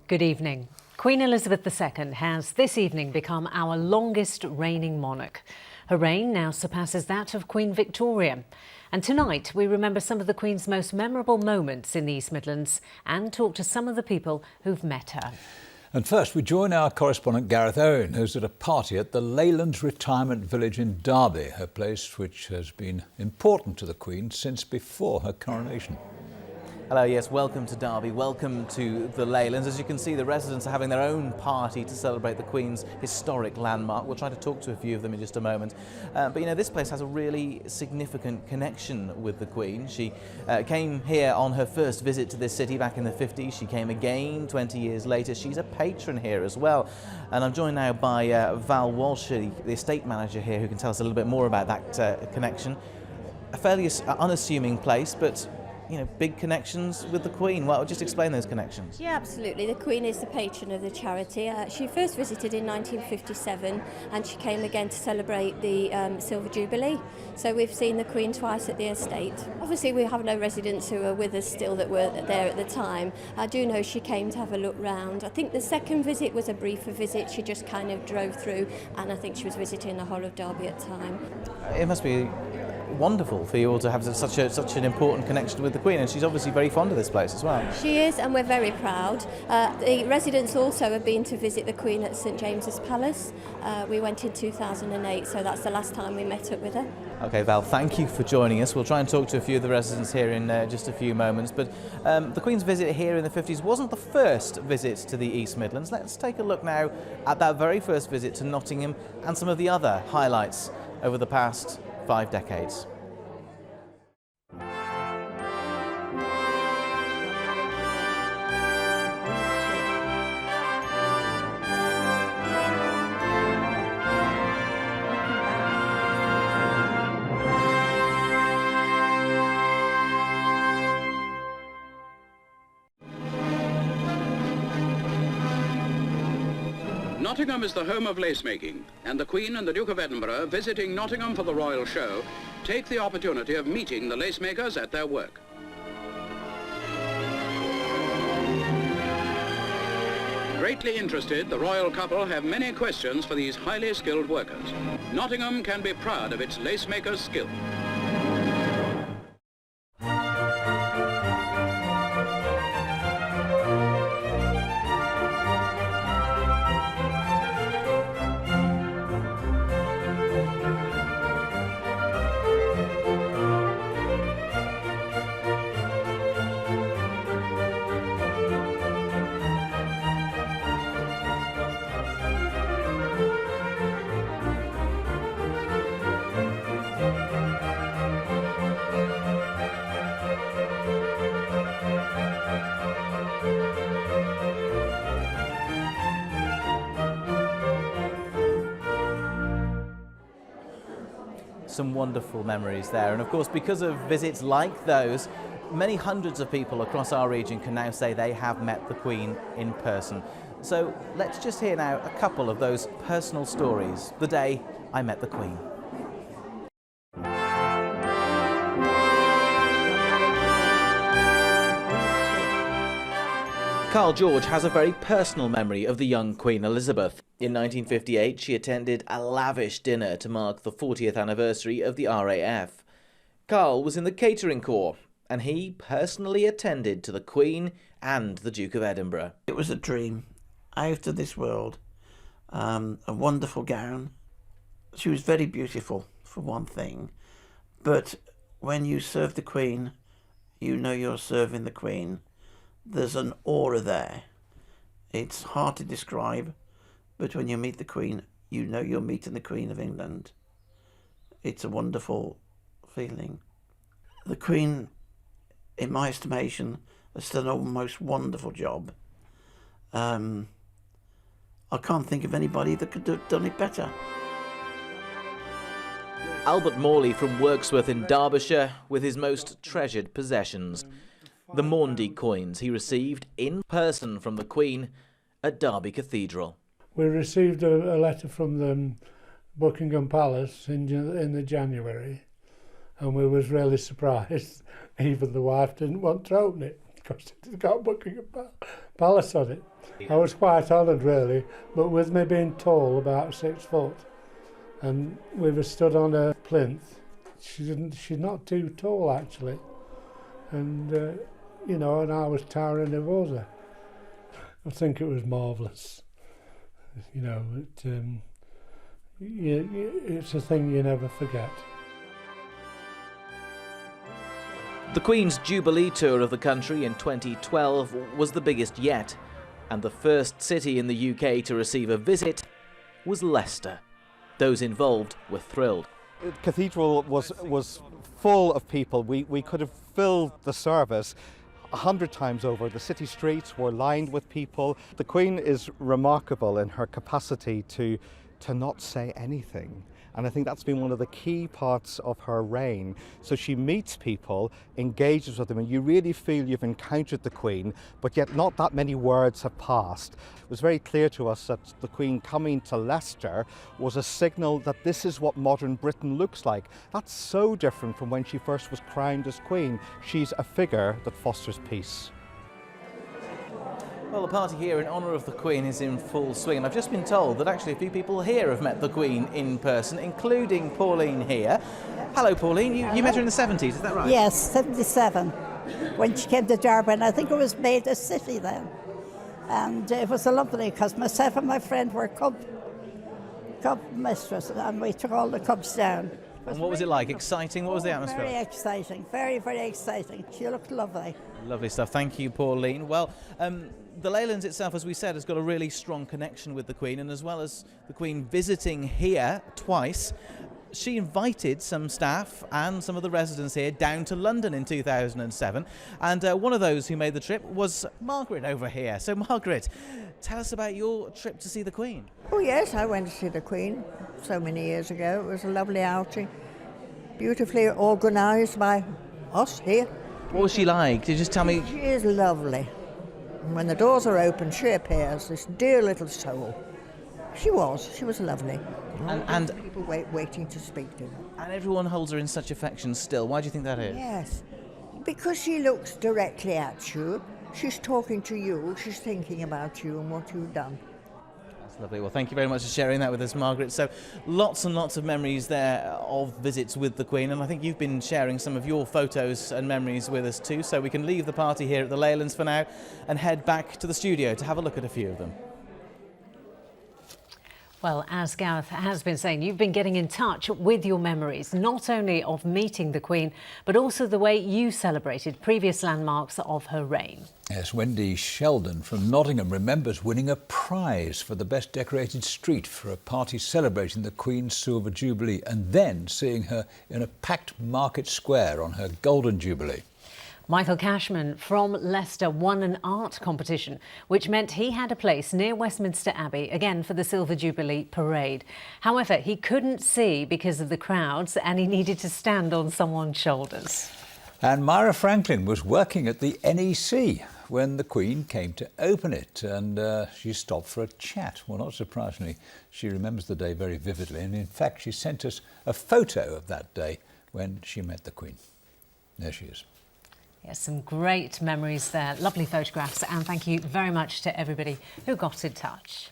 Good evening. Queen Elizabeth II has this evening become our longest reigning monarch. Her reign now surpasses that of Queen Victoria. And tonight we remember some of the Queen's most memorable moments in the East Midlands and talk to some of the people who've met her. And first we join our correspondent Gareth Owen, who's at a party at the Leylands Retirement Village in Derby, a place which has been important to the Queen since before her coronation. Hello, yes, welcome to Derby, welcome to the Leylands. As you can see, the residents are having their own party to celebrate the Queen's historic landmark. We'll try to talk to a few of them in just a moment. But you know, this place has a really significant connection with the Queen. She came here on her first visit to this city back in the 50s. She came again 20 years later. She's a patron here as well. And I'm joined now by Val Walsh, the estate manager here, who can tell us a little bit more about that connection. A fairly unassuming place, but you know, big connections with the Queen. Well, just explain those connections. Yeah, absolutely. The Queen is the patron of the charity. She first visited in 1957 and she came again to celebrate the Silver Jubilee. So we've seen the Queen twice at the estate. Obviously we have no residents who are with us still that were there at the time. I do know she came to have a look round. I think the second visit was a briefer visit. She just kind of drove through and I think she was visiting the whole of Derby at the time. It must be wonderful for you all to have such an important connection with the Queen, and she's obviously very fond of this place as well. She is, and we're very proud. The residents also have been to visit the Queen at St James's Palace. We went in 2008, so that's the last time we met up with her. Okay, Val, thank you for joining us. We'll try and talk to a few of the residents here in just a few moments, but the Queen's visit here in the 50s wasn't the first visit to the East Midlands. Let's take a look now at that very first visit to Nottingham and some of the other highlights over the past 5 decades. Nottingham is the home of lace making, and the Queen and the Duke of Edinburgh, visiting Nottingham for the Royal Show, take the opportunity of meeting the lace makers at their work. Greatly interested, the royal couple have many questions for these highly skilled workers. Nottingham can be proud of its lace makers' skill. Some wonderful memories there, and of course because of visits like those, many hundreds of people across our region can now say they have met the Queen in person. So let's just hear now a couple of those personal stories. The day I met the Queen. Carl George has a very personal memory of the young Queen Elizabeth. In 1958, she attended a lavish dinner to mark the 40th anniversary of the RAF. Carl was in the catering corps, and he personally attended to the Queen and the Duke of Edinburgh. It was a dream, out of this world. A wonderful gown. She was very beautiful, for one thing. But when you serve the Queen, you know you're serving the Queen. There's an aura there. It's hard to describe, but when you meet the Queen, you know you're meeting the Queen of England. It's a wonderful feeling. The Queen, in my estimation, has done a most wonderful job. I can't think of anybody that could have done it better. Albert Morley from Wirksworth in Derbyshire with his most treasured possessions. The Maundy coins he received in person from the Queen at Derby Cathedral. We received a letter from the Buckingham Palace in the January, and we was really surprised. Even the wife didn't want to open it. because it's got Buckingham Palace on it. I was quite honoured really, but with me being tall, about 6 foot, and we were stood on a plinth, she's not too tall actually, and you know, and I was towering above her. I think it was marvellous. You know, it's a thing you never forget. The Queen's Jubilee tour of the country in 2012 was the biggest yet, and the first city in the UK to receive a visit was Leicester. Those involved were thrilled. The cathedral was full of people. We could have filled the service 100 times over. The city streets were lined with people. The Queen is remarkable in her capacity to not say anything. And I think that's been one of the key parts of her reign. So she meets people, engages with them, and you really feel you've encountered the Queen, but yet not that many words have passed. It was very clear to us that the Queen coming to Leicester was a signal that this is what modern Britain looks like. That's so different from when she first was crowned as Queen. She's a figure that fosters peace. Well, the party here in honour of the Queen is in full swing, and I've just been told that actually a few people here have met the Queen in person, including Pauline here. Hello, Pauline. You met her in the 70s, is that right? Yes, 77, when she came to Derby, and I think it was made a city then. And it was lovely, because myself and my friend were cub mistress, and we took all the cubs down. And what was it like? Exciting? What was the atmosphere? Very exciting, very, very exciting. She looked lovely. Lovely stuff. Thank you, Pauline. Well, the Leylands itself, as we said, has got a really strong connection with the Queen, and as well as the Queen visiting here twice, she invited some staff and some of the residents here down to London in 2007, and one of those who made the trip was Margaret over here. So Margaret, tell us about your trip to see the Queen. Oh yes, I went to see the Queen so many years ago. It was a lovely outing, beautifully organised by us here. What was she like? Did you just tell me? She is lovely. And when the doors are open, she appears, this dear little soul. She was lovely. And people waiting to speak to her. And everyone holds her in such affection still. Why do you think that is? Yes, because she looks directly at you. She's talking to you. She's thinking about you and what you've done. That's lovely. Well, thank you very much for sharing that with us, Margaret. So lots and lots of memories there of visits with the Queen, and I think you've been sharing some of your photos and memories with us too, so we can leave the party here at the Leylands for now and head back to the studio to have a look at a few of them. Well, as Gareth has been saying, you've been getting in touch with your memories, not only of meeting the Queen, but also the way you celebrated previous landmarks of her reign. Yes, Wendy Sheldon from Nottingham remembers winning a prize for the best decorated street for a party celebrating the Queen's Silver Jubilee, and then seeing her in a packed market square on her Golden Jubilee. Michael Cashman from Leicester won an art competition, which meant he had a place near Westminster Abbey, again for the Silver Jubilee parade. However, he couldn't see because of the crowds, and he needed to stand on someone's shoulders. And Myra Franklin was working at the NEC when the Queen came to open it, and she stopped for a chat. Well, not surprisingly, she remembers the day very vividly, and in fact she sent us a photo of that day when she met the Queen. There she is. Yes, some great memories there, lovely photographs, and thank you very much to everybody who got in touch.